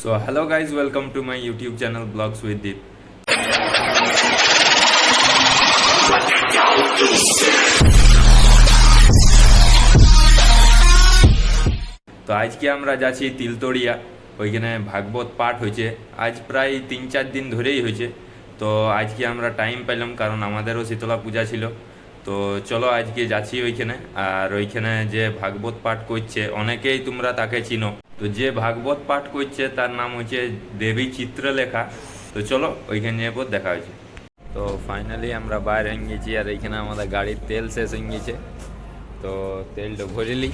So hello guys, welcome to my YouTube channel Blogs with Deep. তো আজকে আমরা যাচ্ছি তিলতড়িয়া, ওইখানে ভাগবত পাঠ হয়েছে। আজ প্রায় 3-4 দিন ধরেই হয়েছে। তো আজকে আমরা টাইম পেলাম কারণ আমাদেরও শীতলা পূজা ছিল। তো চলো আজকে যাচ্ছি ওইখানে। আর ওইখানে যে ভাগবত পাঠ করছে অনেকেই তোমরা তাকে চিনো। তো যে ভাগবত পাঠ করছে তার নাম হচ্ছে দেবী চিত্রলেখা। তো চলো ওইখানে নিয়ে পর দেখা হয়েছে। তো ফাইনালি আমরা বাইরে হয়ে গেছি আর এইখানে আমাদের গাড়ির তেল শেষ হয়ে গেছে। তো তেলটা ভরিলি।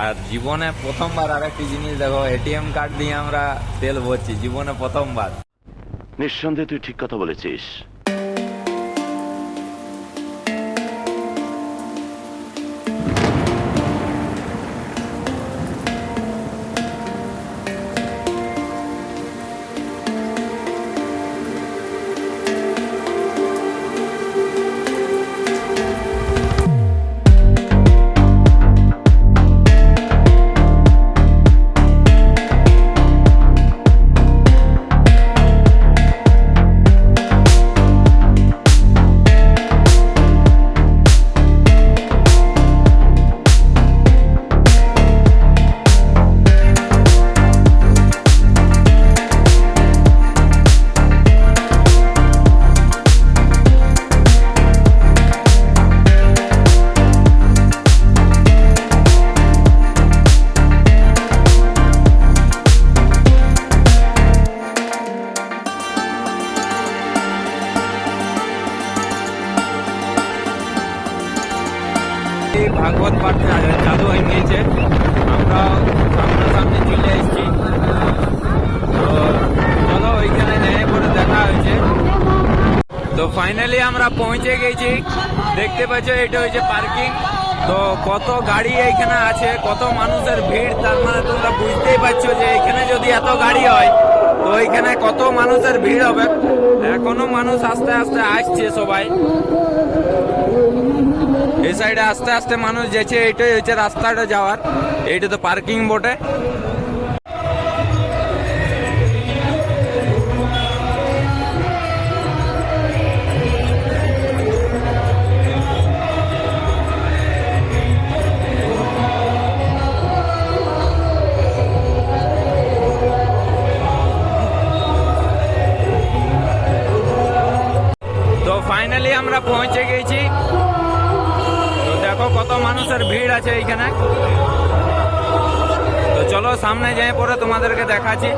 আর জীবনে প্রথমবার আর একটি জিনিস দেখো, এটিএম কার্ড দিয়ে আমরা তেল ভরছি জীবনে প্রথমবার। নিঃসন্দেহে তুই ঠিক কথা বলেছিস। ভাগবত পাঠ চালু হয়ে গিয়েছে, আমরা সামনে চলে এসেছি। তো চলো ওইখানে নেমে পরে দেখা হয়েছে। তো ফাইনালি আমরা পৌঁছে গেছি। দেখতে পাচ্ছ এটা হচ্ছে পার্কিং। তো কত গাড়ি এইখানে আছে, কত মানুষের ভিড়, তার মানে তোমরা বুঝতেই পারছো যে এখানে যদি এত গাড়ি হয় তো এখানে কত মানুষের ভিড় হবে। এখনো মানুষ আস্তে আস্তে আসছে সবাই। এই সাইডে আস্তে আস্তে মানুষ যাচ্ছে, এইটাই হচ্ছে রাস্তাটা যাওয়ার। এইটা তো পার্কিং বটে। তো ফাইনালি আমরা পৌঁছে গেছি। তো দেখো কত মানুষের ভিড় আছে এইখানে। তো চলো সামনে যাই পরে তোমাদেরকে দেখাচ্ছি।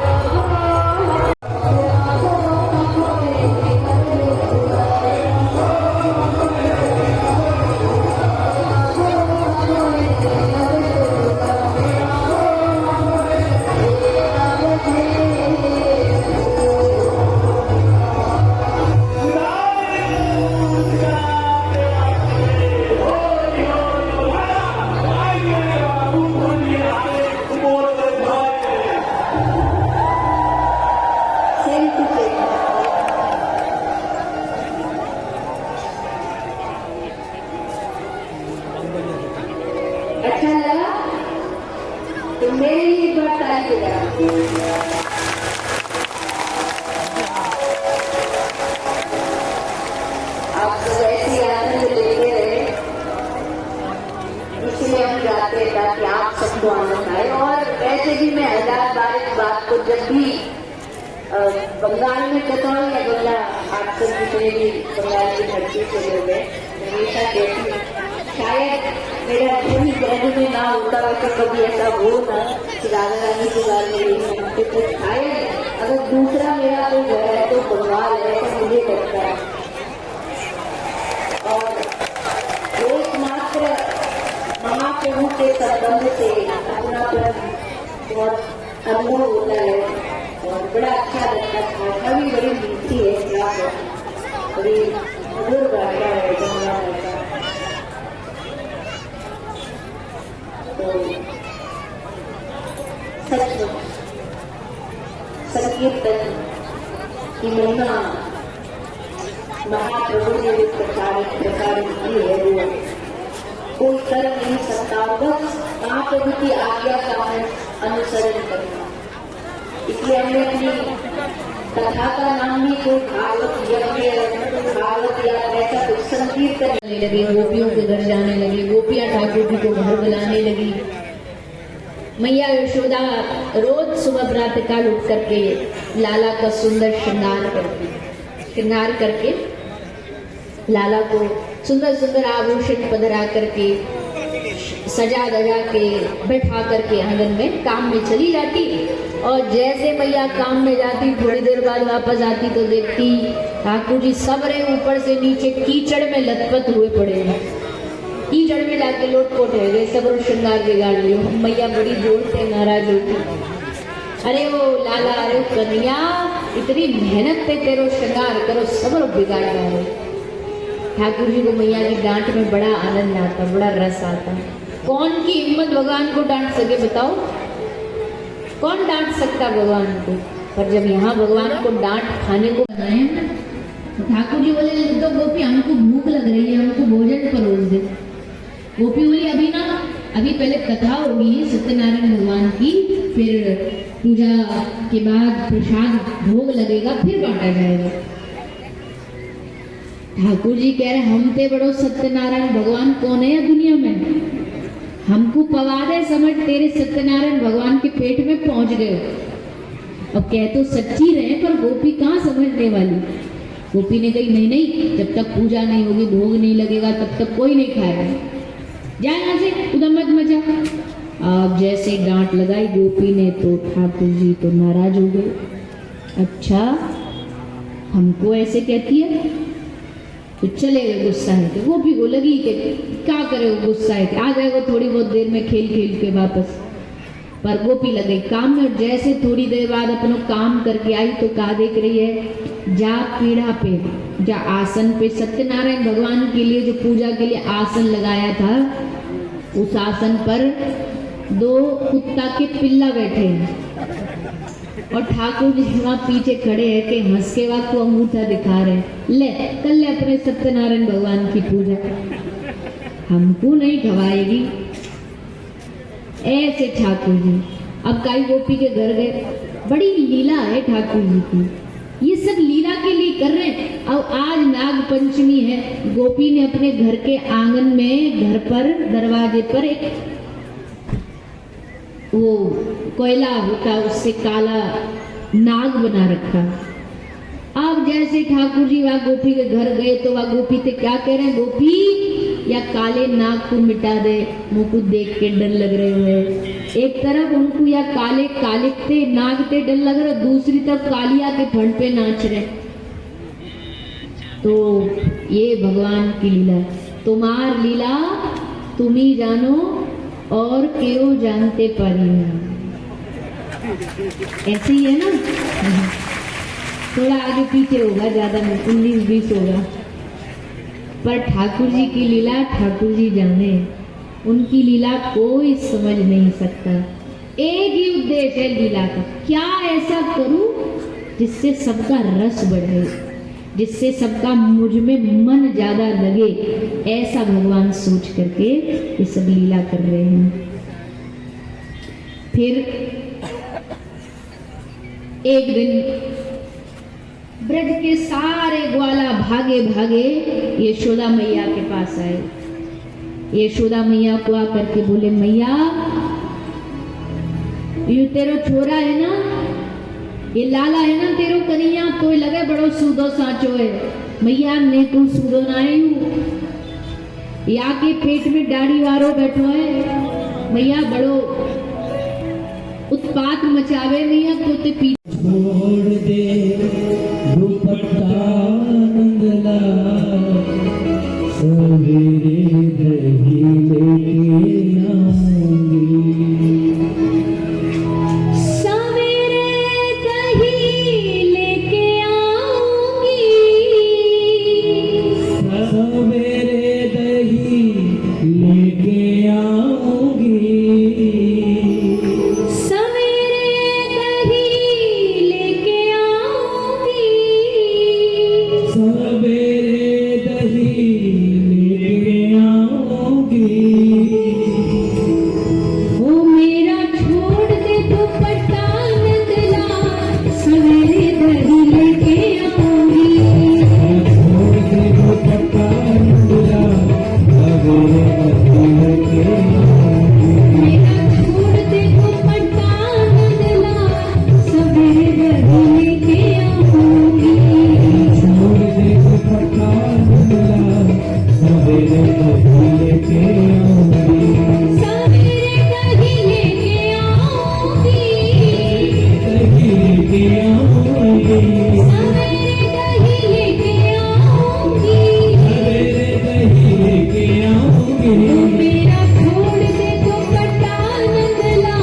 अच्छा लगा तो मेरे लिए बात तारीफ करा। आप सब ऐसी आनंद लेते रहे, इसलिए हम जाते हैं ताकि आप सबको आनंद आए। और वैसे भी मैं 1000 बार इस बात को जब भी बंगाल में कहता हूँ या बंगाल आप सब जितने भी बंगाल की धरती से लोग हैं, हमेशा कहती हूँ शायद मेरा पूरी कहने में ना होता है तो कभी ऐसा हो ना कि राधा रानी के बारे में यही सुनते। तो शायद अगर दूसरा मेरा कोई घर है तो बंगाल है, तो मुझे लगता है। और एकमात्र महाप्रभु के संबंध से अपना बहुत अनुभव होता है और बड़ा अच्छा लगता है। भाषा भी बड़ी मीठी है, बड़ी मधुर भाषा है गंगा भाषा। सचमुच संकीर्तन की महिमा महाप्रभु ने जो प्रचारित की है वो कोई कर नहीं सकता। बस महाप्रभु की आज्ञा का अनुसरण करना। इसलिए हमने अपनी कथा का नाम भी कोई भागवत यज्ञ, भागवत या ऐसा कुछ संकीर्तन करने लगे, गोपियों के घर जाने लगे, गोपियां ठाकुर जी को घर बुलाने लगी। मैया यशोदा रोज सुबह प्रातःकाल उठ करके लाला का सुंदर श्रृंगार करके लाला को सुंदर सुंदर आभूषण पधरा करके सजा दजा के बैठा करके आंगन में काम में चली जाती। और जैसे मैया काम में जाती, थोड़ी देर बाद वापस आती तो देखती ठाकुर जी सबरे ऊपर से नीचे कीचड़ में लथपथ हुए पड़े हैं। कीचड़ में जाके लोटपोट हो गए, सबरो श्रृंगार बिगाड़ लियो। मैया बड़ी जोर से नाराज होती, अरे वो लाला, अरे कन्या, इतनी मेहनत पे तेरो श्रृंगार करो, सबरो बिगाड़ रहे। ठाकुर जी को मैया की डांट में बड़ा आनंद आता, बड़ा रस आता। कौन की हिम्मत भगवान को डांट सके बताओ? कौन डांट सकता भगवान को? पर जब यहाँ भगवान को डांट खाने को बनाए तो ठाकुर जी बोले, तो गोपी हमको भूख लग रही है, हमको भोजन परोस दे। गोपी बोली, अभी पहले कथा होगी सत्यनारायण भगवान की, फिर पूजा के बाद प्रसाद भोग लगेगा, फिर बांटा जाएगा। ठाकुर जी कह रहे, हम ते बड़ो सत्यनारायण भगवान कौन है दुनिया में? हमको पवा दे समझ, तेरे सत्यनारायण भगवान के पेट में पहुंच गए। अब कह तो सच्ची रहे, पर गोपी कहाँ समझने वाली। गोपी ने कही, नहीं, जब तक पूजा नहीं होगी, भोग नहीं लगेगा, तब तक कोई नहीं खाएगा। जाए यहाँ से, उधर मत मचा। अब जैसे डांट लगाई गोपी ने तो ठाकुर जी तो नाराज हो गए। अच्छा, हमको ऐसे कहती है? तो चले गए गुस्सा है कि गोपी को लगी कि क्या करे, वो गुस्सा है कि आ जाएगा थोड़ी बहुत देर में खेल खेल के वापस। पर गोपी लग गई काम में। जैसे थोड़ी देर बाद अपना काम करके आई तो क्या देख रही है, जा पीढ़ा पे, जा आसन पे सत्यनारायण भगवान के लिए जो पूजा के लिए आसन लगाया था, उस आसन पर 2 कुत्ता के पिल्ला बैठे हैं। और ठाकुर जी वहाँ पीछे खड़े हैं कि हंस के वक्त को अंगूठा दिखा रहे, ले कर ले अपने सत्यनारायण भगवान की पूजा, हमको नहीं खवाएगी। ऐसे ठाकुर जी अब काई गोपी के घर गए। बड़ी लीला है ठाकुर जी की, ये सब लीला के लिए कर रहे हैं। अब आज नाग पंचमी है, गोपी ने अपने घर के आंगन में, घर पर दरवाजे पर एक वो कोयला होता, उससे काला नाग बना रखा। अब जैसे ठाकुर जी वहाँ गोपी के घर गए तो वह गोपी से क्या कह रहे हैं, गोपी या काले नाग को मिटा दे, मुझको देख के डर लग रहे हुए। एक तरफ उनको या काले ते नाग ते डर लग रहा, दूसरी तरफ कालिया के फंड पे नाच रहे। तो ये भगवान की लीला, तुम्हार लीला तुम ही जानो और क्यों जानते पारी। ऐसे ही है ना, थोड़ा आगे पीछे होगा, ज्यादा 19-20 होगा, पर ठाकुर जी की लीला ठाकुर जी जाने, उनकी लीला कोई समझ नहीं सकता। एक ही उद्देश्य है लीला का, क्या ऐसा करूं जिससे सबका रस बढ़े, जिससे सबका मुझ में मन ज्यादा लगे, ऐसा भगवान सोच करके ये सब लीला कर रहे हैं। फिर एक दिन ब्रज के सारे ग्वाला भागे भागे यशोदा मैया के पास आए। यशोदा मैया को आकर के बोले, मैया ये तेरो छोरा है ना, ये लाला है ना तेरो कन्हैया, तो लगे बड़ो सूदो साचो है। मैया ने को सूदो ना आयु, या के पेट में दाढ़ी वारो बैठो है। मैया बड़ो उत्पात मचावे, मैया तो ते पी छोड़ दे दुपट्टा नंदला, सवेरे दही लेके आऊंगी, सवेरे दही लेके आऊंगी, सवेरे दही लेके आऊंगी, सवेरे दही लेके आऊंगी, सवेरे दही लेके आऊंगी, मेरा छोड़ दे दुपट्टा नंदला,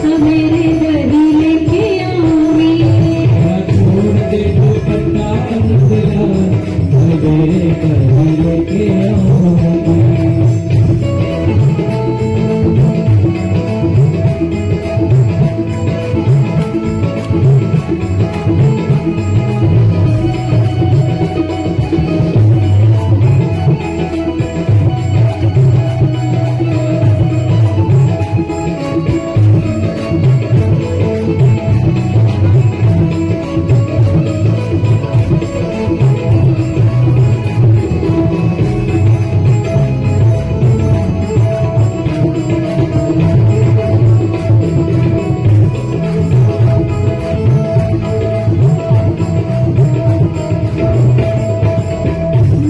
सवेरे दही लेके आऊंगी, मेरा छोड़ दे दुपट्टा नंदला, सवेरे दही लेके आऊंगी।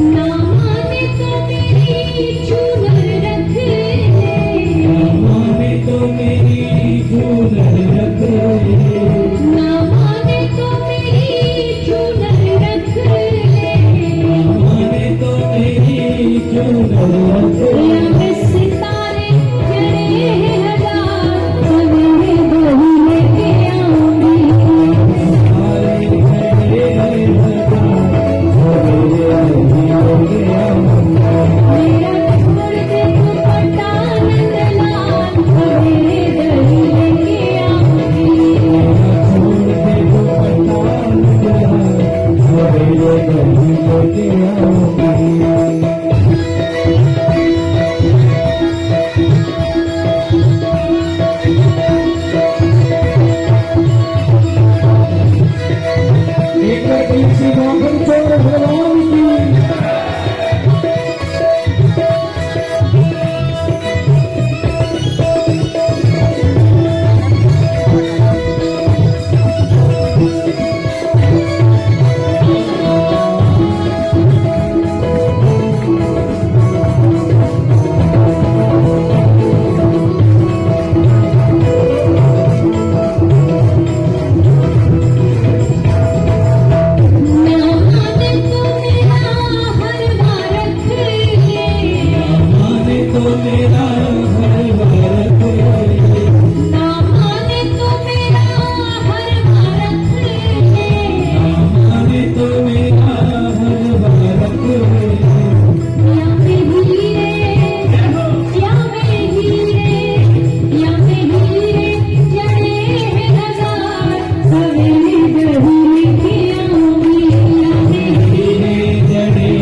ना माने तो मेरी झूलर रख ले, माने तो मेरी झूलर रख ले, ना माने तो मेरी झूलर रख ले, माने तो मेरी झूलर रख ले। या मैं सितारे जड़े हैं हजार, सवेरे दही लेके आऊंगी, सारे घड़े लगा, सवेरे दही लेके आऊंगी। मेरा छोड़ दे दुपट्टा नंदलाल, सवेरे दही लेके आऊंगी, मेरा छोड़ दे दुपट्टा नंदला, सवेरे दही लेके आऊंगी। एक तीसरी बागन चोर भगवान की ना माने तो मेरा हर बार रख ले, माने तो मेरा हर बार खोले, ना माने तो मेरा हर बार रख ले, माने तो मेरा हर बार खोले। या मैं हीरे, या मैं हीरे, या मैं हीरे जड़े हैं हजार, सवेरे दही लेके आऊंगी, या मैं हीरे जड़े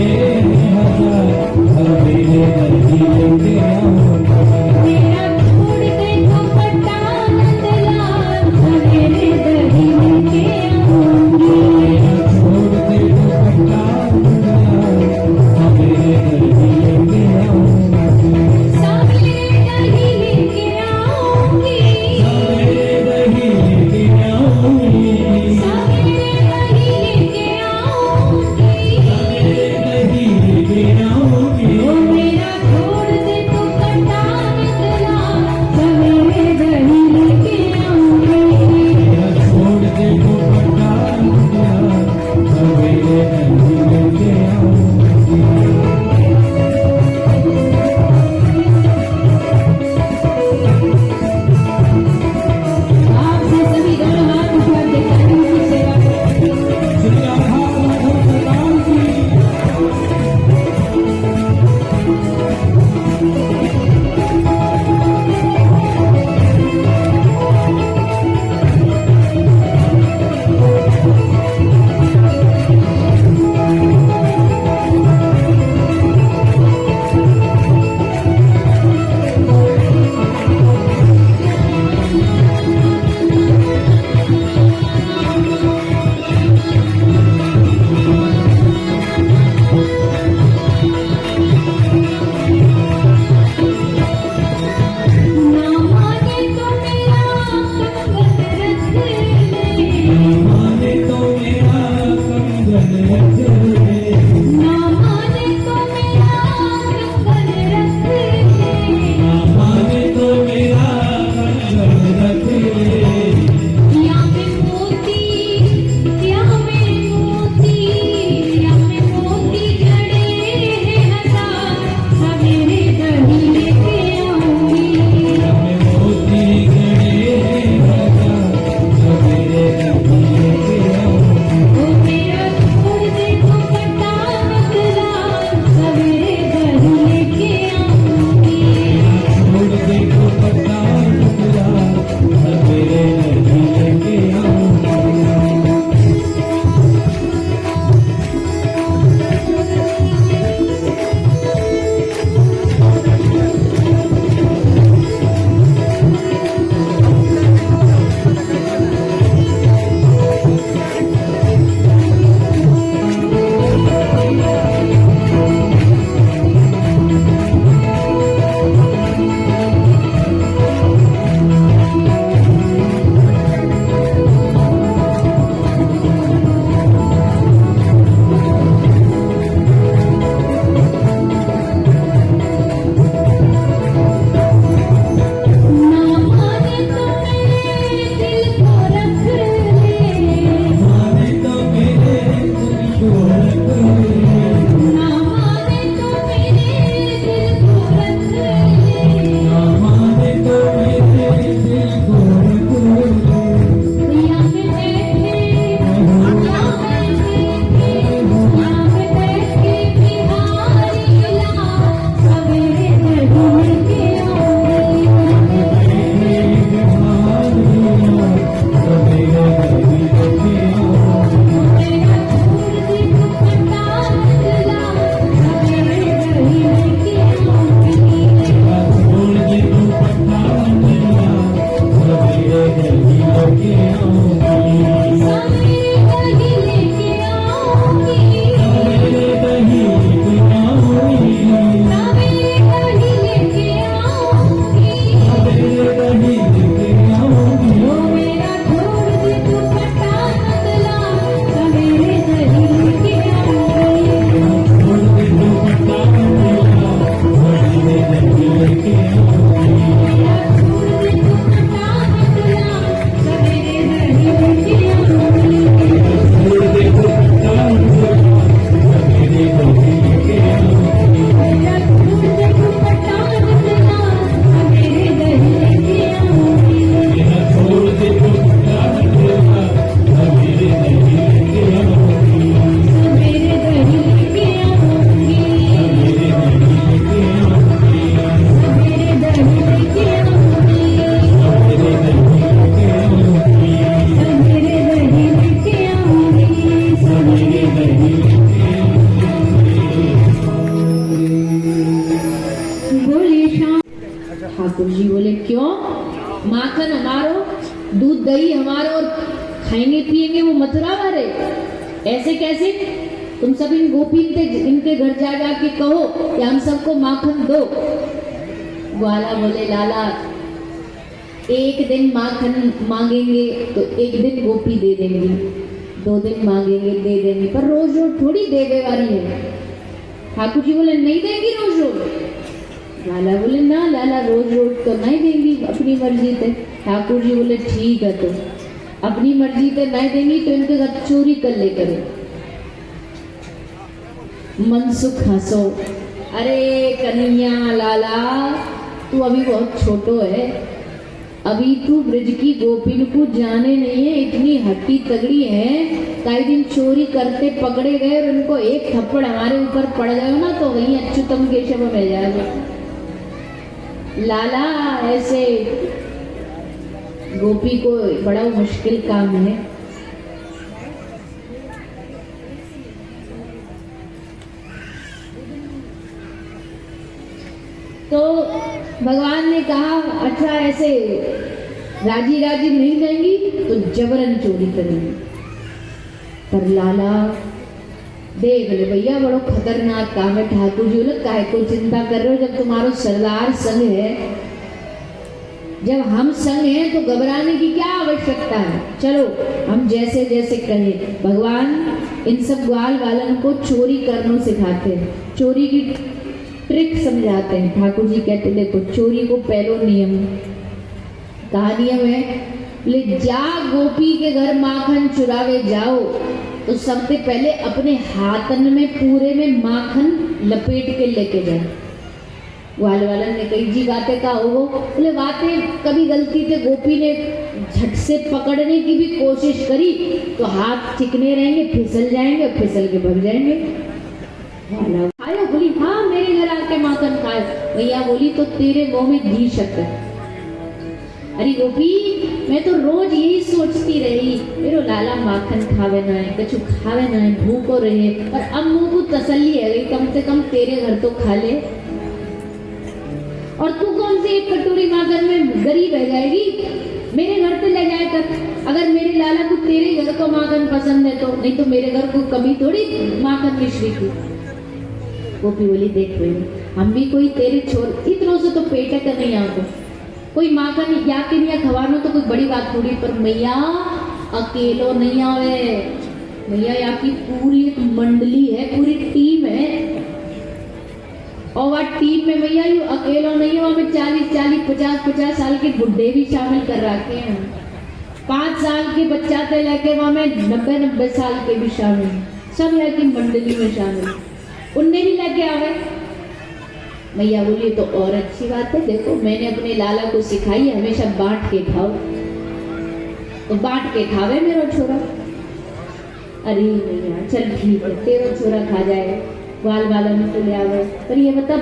हजार, सवेरे दही लेके आऊंगी। मेरा छोड़ दे दुपट्टा नंदलाल, सवेरे दही लेके आऊंगी, मेरा छोड़ दे दुपट्टा नंदला, सवेरे दही लेके आऊंगी। सवेरे दही लेके आऊंगी, सवेरे दही लेके आऊंगी। सवेरे दूध दही हमारा और खाएंगे पिएंगे वो मथुरा वाले, ऐसे कैसे? तुम सब इन गोपी इनके घर जा जा के कहो कि हम सबको माखन दो। ग्वाला बोले लाला एक दिन माखन मांगेंगे तो एक दिन गोपी दे देंगी, 2 दिन मांगेंगे दे देंगे, पर रोज रोज थोड़ी देवे वाली है। ठाकुर जी बोले नहीं देंगी रोज रोज। लाला बोले ना लाला रोज रोज तो नहीं देंगी, अपनी मर्जी से। ठाकुर जी बोले ठीक है, तो अपनी मर्जी से नहीं देंगी तो इनके घर चोरी कर ले करो। मनसुख हंसो, अरे कन्हैया लाला तू अभी बहुत छोटो है, अभी तू ब्रज की गोपिन को जाने नहीं है, इतनी हट्टी तगड़ी है। कई दिन चोरी करते पकड़े गए और उनको एक थप्पड़ हमारे ऊपर पड़ गए ना तो वहीं अच्युतम केशव में जाएगा। लाला ऐसे गोपी को बड़ा मुश्किल काम है। तो भगवान ने कहा अच्छा ऐसे राजी राजी नहीं देंगी तो जबरन चोरी करेंगे। पर लाला देख ले भैया बड़ो खतरनाक काम है। ठाकुर जी बोले काहे को चिंता कर रहे हो, जब तुम्हारो सरदार संग है, जब हम संग हैं तो घबराने की क्या आवश्यकता है। चलो हम जैसे जैसे कहें। भगवान इन सब ग्वाल वालन को चोरी करना सिखाते हैं, चोरी की ट्रिक समझाते हैं। ठाकुर जी कहते देखो चोरी को पहलो नियम, कहा नियम है, बोले जा गोपी के घर माखन चुरावे जाओ तो सबसे पहले अपने हाथन में पूरे में माखन लपेट के लेके जाए। ग्वाल वालन ने कई जी बातें कहा हो, बोले बातें कभी गलती से गोपी ने झट से पकड़ने की भी कोशिश करी तो हाथ चिकने रहेंगे, फिसल जाएंगे, फिसल के भग जाएंगे। खायो? बोली हाँ मेरे घर आके माखन खाए। भैया बोली तो तेरे मुंह में घी शक्कर। अरे गोपी मैं तो रोज यही सोचती रही मेरे लाला माखन खावे ना है, कछु खावे ना है, भूखो रहे, और अब मुंह को तसल्ली है गई कम से कम तेरे घर तो खा ले। और तू कौन सी एक कटोरी माखन में गरीब रह जाएगी, मेरे घर पे ले जाए कर। अगर मेरे लाला को तेरे घर का माखन पसंद है तो, नहीं तो मेरे घर को कभी थोड़ी माखन मिश्री की। गोपी बोली देख रही हम भी कोई तेरे छोर इतनों से तो पेट का नहीं आको, कोई माखन या के नहीं खवानो तो कोई बड़ी बात थोड़ी, पर मैया अकेलो नहीं आवे। मैया यहाँ की पूरी एक मंडली है, पूरी टीम है, और वह टीम में भैया यू अकेलो नहीं है, वहाँ 40-40, 50-50 साल के बुढ़े भी शामिल कर रखे हैं। 5 साल के बच्चा से लेके वहाँ में 90-90 साल के भी शामिल, सब यहाँ की मंडली में शामिल, उनने भी लेके आवे। मैया बोली तो और अच्छी बात है, देखो मैंने अपने लाला को सिखाई है हमेशा बांट के खाओ, तो बांट के खावे मेरा छोरा। अरे भैया चल ठीक है तेरा छोरा खा जाए, ग्वाल वालन को ले आवे। पर ये मतलब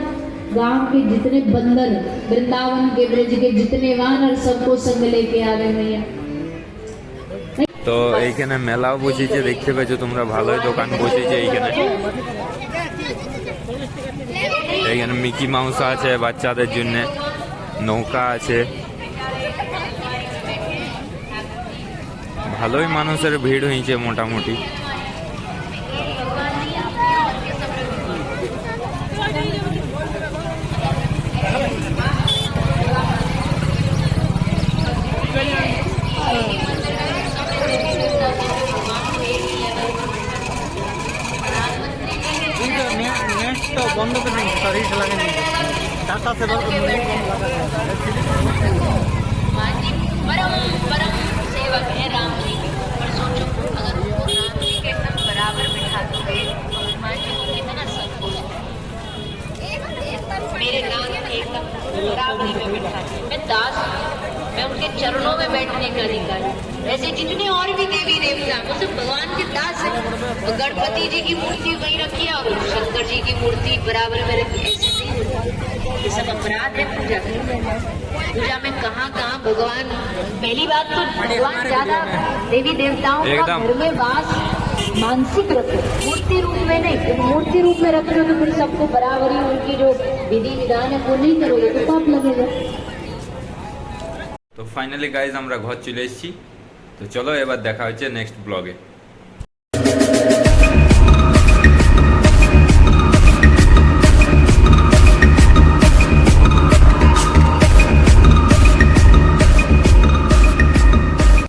गांव के जितने बंदर, वृंदावन के ब्रज के जितने वानर सबको संग लेके आवे मैया। তো এইখানে মেলাও বসেছে, দেখতে পাচ্ছ তোমরা, ভালোই দোকান বসেছে এইখানে। এইখানে মিকি মাউস আছে বাচ্চাদের জন্য, নৌকা আছে, ভালোই মানুষের ভিড় হয়েছে মোটামুটি। तो बंद कर देंगे, शरीर लगे नहीं टाटा से नहीं परम परम सेवक है राम जी। पर सोचो अगर उनको राम जी के एकदम बराबर बिठा दोगे तो हनुमान जी को कितना संतोष है। मेरे नाम एकदम बराबरी में बिठा, मैं दास हूं, मैं उनके चरणों में बैठने का अधिकारी। ऐसे जितने और भी देवी देवता वो सब भगवान के दास है। तो गणपति जी की मूर्ति वहीं रखी है और शंकर जी की मूर्ति बराबर में रखी, ऐसे नहीं होता। ये सब अपराध है पूजा में। पूजा में कहाँ कहाँ भगवान, पहली बात तो भगवान ज्यादा देवी देवताओं का घर में वास मानसिक रखो, मूर्ति रूप में नहीं। तो मूर्ति रूप में रख रहे हो तो फिर सबको बराबरी उनकी जो विधि विधान है वो नहीं करोगे तो पाप लगेगा। তো ফাইনালি গাইজ আমরা ঘর চলে এসেছি। তো চলো এবার দেখা হচ্ছে নেক্সট ব্লগে।